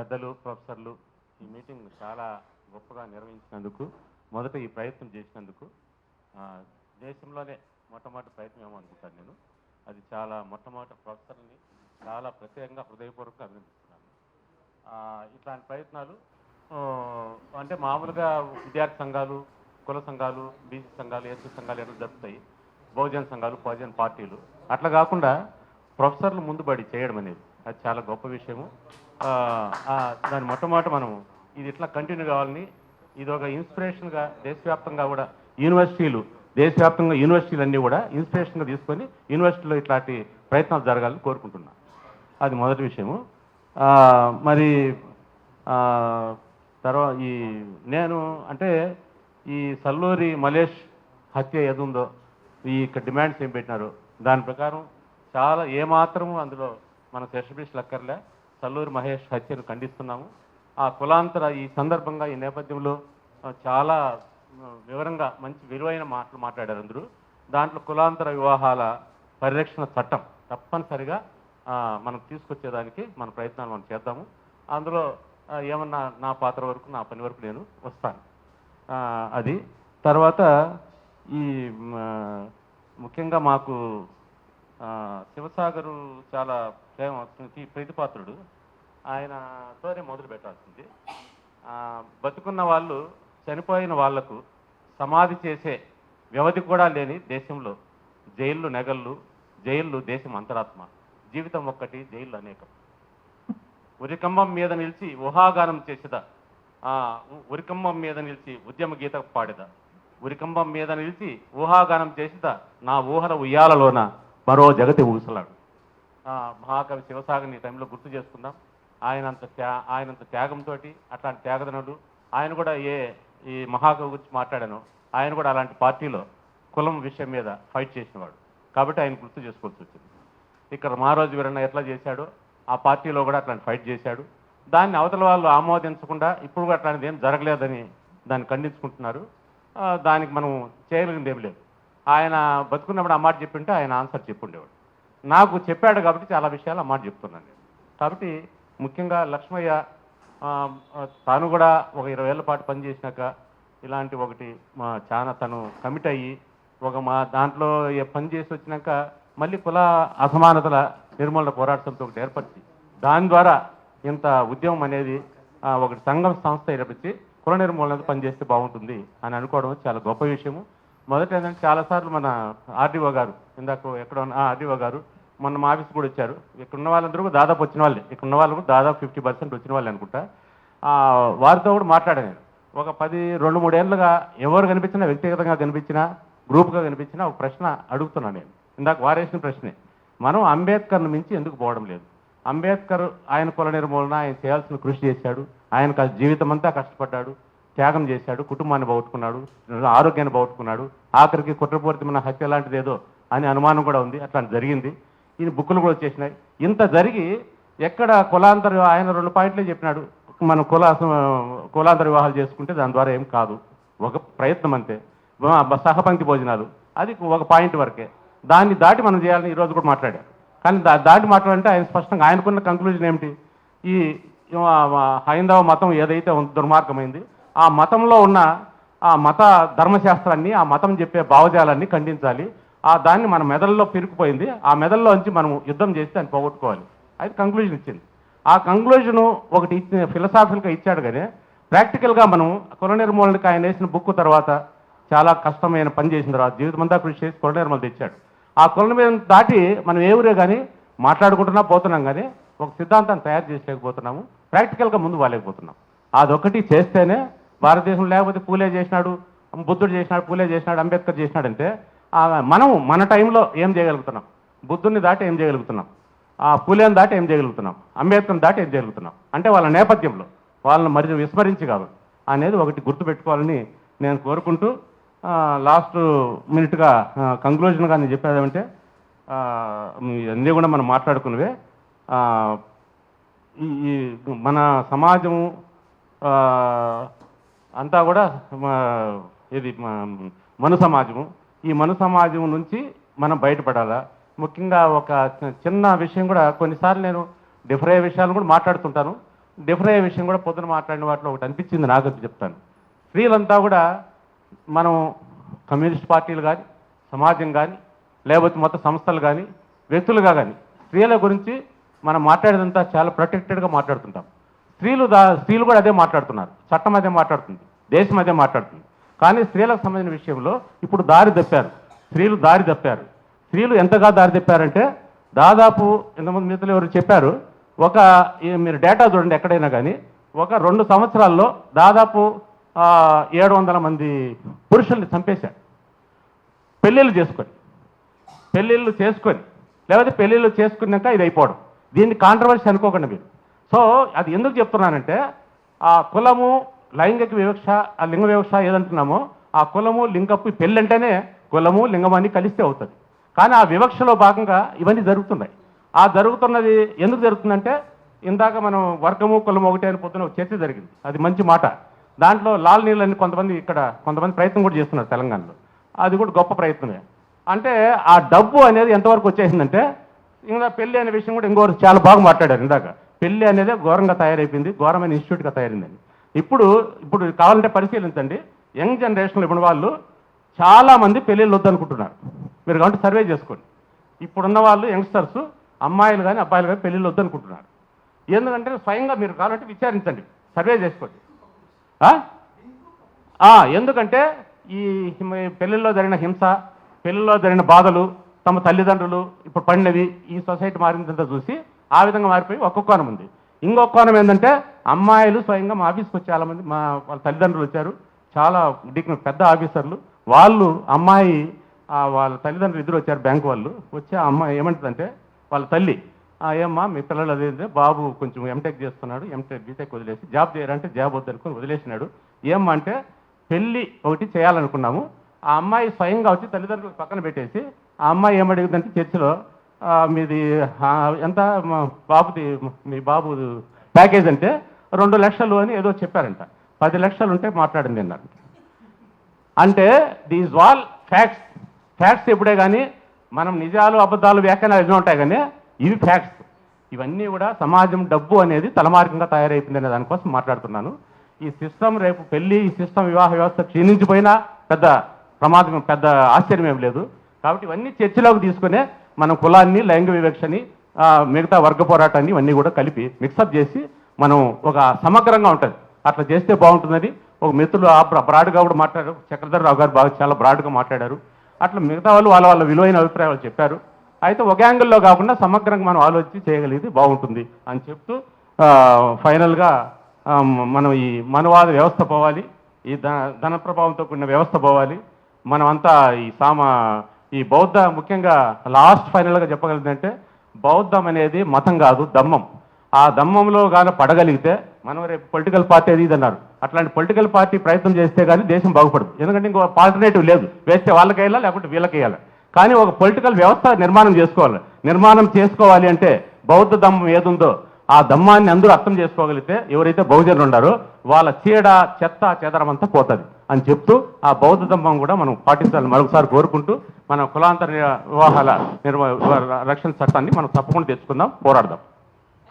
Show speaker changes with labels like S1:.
S1: పెద్దలు ప్రొఫెసర్లు ఈ మీటింగ్ చాలా గొప్పగా నిర్వహించినందుకు మొదట ఈ ప్రయత్నం చేసినందుకు దేశంలోనే మొట్టమొదటి ప్రయత్నం ఏమో అనుకుంటాను నేను. అది చాలా మొట్టమొదటి ప్రొఫెసర్ని చాలా ప్రత్యేకంగా హృదయపూర్వకంగా అభినందిస్తున్నాను. ఇట్లాంటి ప్రయత్నాలు అంటే మామూలుగా విద్యార్థి సంఘాలు, కుల సంఘాలు, బీసీ సంఘాలు, ఎస్సీ సంఘాలు ఎట్లా జరుపుతాయి, బహుజన సంఘాలు, బహుజన పార్టీలు అట్లా కాకుండా ప్రొఫెసర్లు ముందుబడి చేయడం అనేది అది చాలా గొప్ప విషయము. దాని మొట్టమొదటి మనం ఇది ఇట్లా కంటిన్యూ కావాలని, ఇది ఒక ఇన్స్పిరేషన్గా దేశవ్యాప్తంగా కూడా దేశవ్యాప్తంగా యూనివర్సిటీలు అన్నీ కూడా ఇన్స్పిరేషన్గా తీసుకొని యూనివర్సిటీలో ఇట్లాంటి ప్రయత్నాలు జరగాలని కోరుకుంటున్నాను. అది మొదటి విషయము. మరి తర్వాత నేను అంటే ఈ సల్లూరి మలేష్ హత్య ఏదుందో ఈ డిమాండ్స్ ఏం పెట్టినారో దాని ప్రకారం చాలా ఏమాత్రము అందులో మన సెషబిష్ లక్కర్లే సల్లూరి మహేష్ హత్యను ఖండిస్తున్నాము. ఆ కులాంతర ఈ సందర్భంగా ఈ నేపథ్యంలో చాలా వివరంగా మంచి విలువైన మాటలు మాట్లాడారు అందరూ. దాంట్లో కులాంతర వివాహాల పరిరక్షణ చట్టం తప్పనిసరిగా మనం తీసుకొచ్చేదానికి మన ప్రయత్నాలు మనం చేద్దాము. అందులో ఏమన్నా నా పాత్ర వరకు నా పని వరకు నేను వస్తాను. అది తర్వాత ఈ ముఖ్యంగా మాకు శివసాగరు చాలా ప్రీతిపాత్రుడు. ఆయనతోనే మొదలు పెట్టాల్సింది. బతుకున్న వాళ్ళు చనిపోయిన వాళ్లకు సమాధి చేసే వ్యవధి కూడా లేని దేశంలో జైళ్ళు నెగళ్ళు, జైళ్ళు దేశం అంతరాత్మ, జీవితం ఒక్కటి జైళ్ళు అనేకం. ఉరికంబం మీద నిలిచి ఊహాగానం చేసేదా, ఉరికంబం మీద నిలిచి ఉద్యమ గీత పాడేదా, ఉరికంబం మీద నిలిచి ఊహాగానం చేసేదా నా ఊహల ఉయ్యాలలోన మరో జగతి ఊసలాడు. మహాకవి శివసాగర్ని ఈ టైంలో గుర్తు చేసుకుందాం. ఆయనంత త్యాగంతో అట్లాంటి త్యాగదనుడు ఆయన కూడా ఈ మహాకవి గురించి మాట్లాడాను. ఆయన కూడా అలాంటి పార్టీలో కులం విషయం మీద ఫైట్ చేసినవాడు కాబట్టి ఆయన గుర్తు చేసుకోవాల్సి వచ్చింది. ఇక్కడ మహారాజు వీరన్న ఎట్లా చేశాడో ఆ పార్టీలో కూడా అట్లాంటి ఫైట్ చేశాడు. దాన్ని అవతల వాళ్ళు ఆమోదించకుండా ఇప్పుడు కూడా అట్లాంటిది ఏం జరగలేదని దాన్ని ఖండించుకుంటున్నారు. దానికి మనం చేయగలిగింది ఏం లేదు. ఆయన బతుకున్నప్పుడు ఆ మాట చెప్పింటే ఆయన ఆన్సర్ చెప్పుండేవాడు. నాకు చెప్పాడు కాబట్టి చాలా విషయాలు ఆ మాట చెప్తున్నాను నేను. కాబట్టి ముఖ్యంగా లక్ష్మయ్య తాను కూడా ఒక 20 ఏళ్ల పాటు పనిచేసినాక ఇలాంటి ఒకటి చాలా తను కమిట్ అయ్యి మా దాంట్లో పని చేసి వచ్చినాక మళ్ళీ కుల అసమానతల నిర్మూలన పోరాట సమితి ఒకటి ఏర్పరిచి దాని ద్వారా ఇంత ఉద్యమం అనేది ఒకటి సంఘం సంస్థ ఏర్పరిచి కుల నిర్మూలన పనిచేస్తే బాగుంటుంది అని అనుకోవడం చాలా గొప్ప విషయము. మొదట ఏంటంటే చాలాసార్లు మన ఆర్డీఓ గారు ఎక్కడ ఆర్డీఓ గారు మొన్న మా ఆఫీస్ కూడా వచ్చారు. ఇక్కడ ఉన్న వాళ్ళందరూ దాదాపు వచ్చిన వాళ్ళే, ఇక్కడ ఉన్న వాళ్ళు దాదాపు 50% వచ్చిన వాళ్ళు అనుకుంటా. వారితో కూడా మాట్లాడాను నేను. ఒక 2-3 ఏళ్ళుగా ఎవరు కనిపించినా, వ్యక్తిగతంగా కనిపించినా, గ్రూప్గా కనిపించినా ఒక ప్రశ్న అడుగుతున్నాను నేను. ఇందాక వారేసిన ప్రశ్నే, మనం అంబేద్కర్ను మించి ఎందుకు పోవడం లేదు? అంబేద్కర్ ఆయన కుల నిర్మూలన ఆయన చేయాల్సిన కృషి చేశాడు. ఆయన జీవితం అంతా కష్టపడ్డాడు, త్యాగం చేశాడు, కుటుంబాన్ని పోగొట్టుకున్నాడు, ఆరోగ్యాన్ని పోగొట్టుకున్నాడు, ఆఖరికి కుట్రపూరితమైన హత్య లాంటిది ఏదో అని అనుమానం కూడా ఉంది. అట్లాంటి జరిగింది. ఈ బుక్కులు కూడా వచ్చేసినాయి. ఇంత జరిగి ఎక్కడ కులాంతర ఆయన 2 పాయింట్లే చెప్పినాడు. మనం కులాంతర వివాహాలు చేసుకుంటే దాని ద్వారా ఏం కాదు, ఒక ప్రయత్నం అంతే. సహపంక్తి భోజనాలు అది ఒక పాయింట్ వరకే. దాన్ని దాటి మనం చేయాలని ఈరోజు కూడా మాట్లాడారు. కానీ దాటి మాట్లాడంటే ఆయన స్పష్టంగా ఆయనకున్న కంక్లూజన్ ఏమిటి? ఈ హైందవ మతం ఏదైతే దుర్మార్గమైంది ఆ మతంలో ఉన్న ఆ మత ధర్మశాస్త్రాన్ని, ఆ మతం చెప్పే భావజాలాన్ని ఖండించాలి. దాన్ని మన మెదడులో పిరుకుపోయింది. ఆ మెదడులో నుంచి మనం యుద్ధం చేసి దాన్ని పోగొట్టుకోవాలి. అది కంక్లూజన్ ఇచ్చింది. ఆ కంక్లూజను ఒకటి ఫిలసాఫికల్గా ఇచ్చాడు. కానీ ప్రాక్టికల్గా మనం కుల నిర్మూలనకి ఆయన వేసిన బుక్ తర్వాత చాలా కష్టమైన పని చేసిన తర్వాత జీవితం అంతా కృషి చేసి కుల నిర్మూలన తెచ్చాడు. ఆ కుల నిర్మూలన దాటి మనం ఎవరే కానీ మాట్లాడుకుంటున్నా పోతున్నాం, కానీ ఒక సిద్ధాంతాన్ని తయారు చేసేయకపోతున్నాము, ప్రాక్టికల్గా ముందు వాళ్ళకపోతున్నాం. అదొకటి చేస్తేనే భారతదేశం, లేకపోతే పూలే చేసినాడు, బుద్ధుడు చేసినాడు, పూలే చేసినాడు, అంబేద్కర్ చేసినాడంటే మనం మన టైంలో ఏం చేయగలుగుతున్నాం? బుద్ధుడిని దాటి ఏం చేయగలుగుతున్నాం? పూలేని దాటి ఏం చేయగలుగుతున్నాం? అంబేద్కర్ని దాటి ఏం చేయగలుగుతున్నాం? అంటే వాళ్ళ నేపథ్యంలో వాళ్ళని మరి విస్మరించి కాదు అనేది ఒకటి గుర్తుపెట్టుకోవాలని నేను కోరుకుంటూ లాస్ట్ మినిట్గా కంక్లూజన్గా నేను చెప్పేది ఏమంటే, అన్నీ కూడా మనం మాట్లాడుకున్నవే. ఈ మన సమాజము అంతా కూడా ఇది మను సమాజము. ఈ మను సమాజం నుంచి మనం బయటపడాలా. ముఖ్యంగా ఒక చిన్న విషయం కూడా కొన్నిసార్లు నేను డిఫర్ అయ్యే విషయాలు కూడా మాట్లాడుతుంటాను. డిఫర్ అయ్యే విషయం కూడా పొద్దున మాట్లాడిన వాటిలో ఒకటి అనిపించింది నాకు చెప్తాను. స్త్రీలంతా కూడా మనం కమ్యూనిస్ట్ పార్టీలు కానీ సమాజం కానీ లేకపోతే మొత్తం సంస్థలు కానీ వ్యక్తులుగా కానీ స్త్రీల గురించి మనం మాట్లాడేదంతా చాలా ప్రొటెక్టెడ్గా మాట్లాడుతుంటాం. స్త్రీలు కూడా అదే మాట్లాడుతున్నారు, చట్టం అదే మాట్లాడుతుంది, దేశం అదే మాట్లాడుతుంది. కానీ స్త్రీలకు సంబంధించిన విషయంలో ఇప్పుడు దారి తప్పారు, స్త్రీలు దారి తప్పారు. స్త్రీలు ఎంతగా దారి తప్పారంటే దాదాపు ఇంతకుముందు మిగతా ఎవరు చెప్పారు, మీరు డేటా చూడండి ఎక్కడైనా కానీ, ఒక 2 సంవత్సరాల్లో దాదాపు 700 మంది పురుషుల్ని చంపేశారు. పెళ్ళిళ్ళు చేసుకొని లేకపోతే పెళ్ళిళ్ళు చేసుకున్నాక ఇది అయిపోవడం. దీన్ని కాంట్రవర్సీ అనుకోకండి మీరు. సో అది ఎందుకు చెప్తున్నానంటే ఆ కులము, లైంగిక వివక్ష, ఆ లింగ వివక్ష ఏదంటున్నామో ఆ కులము, లింగపు పెళ్ళి అంటేనే కులము లింగం అని కలిస్తే అవుతుంది. కానీ ఆ వివక్షలో భాగంగా ఇవన్నీ జరుగుతున్నాయి. ఆ జరుగుతున్నది ఎందుకు జరుగుతుందంటే ఇందాక మనం వర్గము కులము ఒకటే అని పొద్దున చర్చ జరిగింది, అది మంచి మాట. దాంట్లో లాల్ నీళ్ళని కొంతమంది ప్రయత్నం కూడా చేస్తున్నారు తెలంగాణలో, అది కూడా గొప్ప ప్రయత్నమే. అంటే ఆ డబ్బు అనేది ఎంతవరకు వచ్చేసిందంటే ఇంకా పెళ్లి అనే విషయం కూడా ఇంకోరు చాలా బాగా మాట్లాడారు ఇందాక. పెళ్లి అనేది ఘోరంగా తయారైపోయింది, ఘోరమైన ఇన్స్టిట్యూట్గా తయారైందని. ఇప్పుడు కావాలంటే పరిశీలించండి, యంగ్ జనరేషన్లో ఇప్పుడు వాళ్ళు చాలామంది పెళ్ళిళ్ళు వద్దనుకుంటున్నారు. మీరు కాబట్టి సర్వే చేసుకోండి. ఇప్పుడున్న వాళ్ళు యంగ్స్టర్స్, అమ్మాయిలు కానీ అబ్బాయిలు కానీ పెళ్ళిళ్ళు వద్దనుకుంటున్నారు. ఎందుకంటే స్వయంగా మీరు కావాలంటే విచారించండి, సర్వే చేసుకోండి. ఎందుకంటే ఈ పెళ్ళిళ్ళలో జరిగిన హింస, పెళ్ళిళ్ళలో జరిగిన బాధలు, తమ తల్లిదండ్రులు ఇప్పుడు పడినవి, ఈ సొసైటీ మారిందంతా చూసి ఆ విధంగా మారిపోయి ఒక్కొక్క కోణం ఉంది. ఇంకొక కోణం ఏంటంటే అమ్మాయిలు స్వయంగా మా ఆఫీస్కి వచ్చి చాలామంది వాళ్ళ తల్లిదండ్రులు వచ్చారు, చాలా పెద్ద ఆఫీసర్లు. వాళ్ళు వాళ్ళ తల్లిదండ్రులు ఇద్దరు వచ్చారు, బ్యాంకు వాళ్ళు వచ్చి ఆ అమ్మాయి ఏమంటుందంటే వాళ్ళ తల్లి, ఏమ్మా మీ పిల్లలు అదేంటే బాబు కొంచెం ఎంటెక్ చేస్తున్నాడు, బీటెక్ వదిలేసి జాబ్ చేయాలంటే జాబ్ వద్దనుకొని వదిలేసినాడు. ఏమ్మా అంటే పెళ్ళి ఒకటి చేయాలనుకున్నాము. ఆ అమ్మాయి స్వయంగా వచ్చి తల్లిదండ్రులు పక్కన పెట్టేసి ఆ అమ్మాయి ఏమడిగిందంటే చర్చిలో, మీది ఎంత మీ బాబు ప్యాకేజ్ అంటే 2 లక్షలు అని ఏదో చెప్పారంట. 10 లక్షలు ఉంటే మాట్లాడింది అన్నారు. అంటే దీస్ ఆల్ ఫ్యాక్ట్స్ ఎప్పుడే కానీ మనం నిజాలు అబద్ధాలు వ్యాఖ్యానాలు ఎన్నో ఉంటాయి, కానీ ఇవి ఫ్యాక్ట్స్. ఇవన్నీ కూడా సమాజం డబ్బు అనేది తలమార్గంగా తయారైపోయింది అనే దానికోసం మాట్లాడుతున్నాను. ఈ సిస్టమ్ రేపు పెళ్లి, ఈ సిస్టమ్ వివాహ వ్యవస్థ క్షీణించిపోయినా పెద్ద ప్రమాదం, పెద్ద ఆశ్చర్యం ఏం లేదు. కాబట్టి ఇవన్నీ చర్చలోకి తీసుకునే మనం కులాన్ని, లైంగిక వివక్షని, మిగతా వర్గ పోరాటాన్ని ఇవన్నీ కూడా కలిపి మిక్సప్ చేసి మనం ఒక సమగ్రంగా ఉంటుంది. అట్లా చేస్తే బాగుంటుందని ఒక మిత్రులు బ్రాడ్గా కూడా మాట్లాడారు, చక్రధరరావు గారు బాగా చాలా బ్రాడ్గా మాట్లాడారు. అట్లా మిగతా వాళ్ళు వాళ్ళ విలువైన అభిప్రాయాలు చెప్పారు. అయితే ఒక యాంగిల్లో కాకుండా సమగ్రంగా మనం ఆలోచించి చేయగలిగితే బాగుంటుంది అని చెప్తూ ఫైనల్గా మనం ఈ మనవాద వ్యవస్థ పోవాలి, ఈ ధన ప్రభావంతో కూడిన వ్యవస్థ పోవాలి. మనమంతా ఈ బౌద్ధ, ముఖ్యంగా లాస్ట్ ఫైనల్గా చెప్పగలిగిందంటే బౌద్ధం అనేది మతం కాదు, దమ్మం. ఆ దమ్మంలో కానీ పడగలిగితే మనం రేపు పొలిటికల్ పార్టీ అది ఇది అన్నారు, అట్లాంటి పొలిటికల్ పార్టీ ప్రయత్నం చేస్తే కానీ దేశం బాగుపడదు. ఎందుకంటే ఇంకో ఆల్టర్నేటివ్ లేదు, వేస్తే వాళ్ళకి వేయాలి లేకుంటే వీళ్ళకి వేయాలి. కానీ ఒక పొలిటికల్ వ్యవస్థ నిర్మాణం చేసుకోవాలి అంటే బౌద్ధ దమ్మం ఏదుందో ఆ దమ్మాన్ని అందరూ అర్థం చేసుకోగలిగితే ఎవరైతే బహుజనులు ఉన్నారో వాళ్ళ చీడ, చెత్త, చెదరమంతా పోతుంది అని చెప్తూ ఆ బౌద్ధ దమ్మం కూడా మనం పాటించాలని మరొకసారి కోరుకుంటూ మన కులాంతర వివాహాల రక్షణ చట్టాన్ని మనం తప్పకుండా తెచ్చుకుందాం, పోరాడదాం.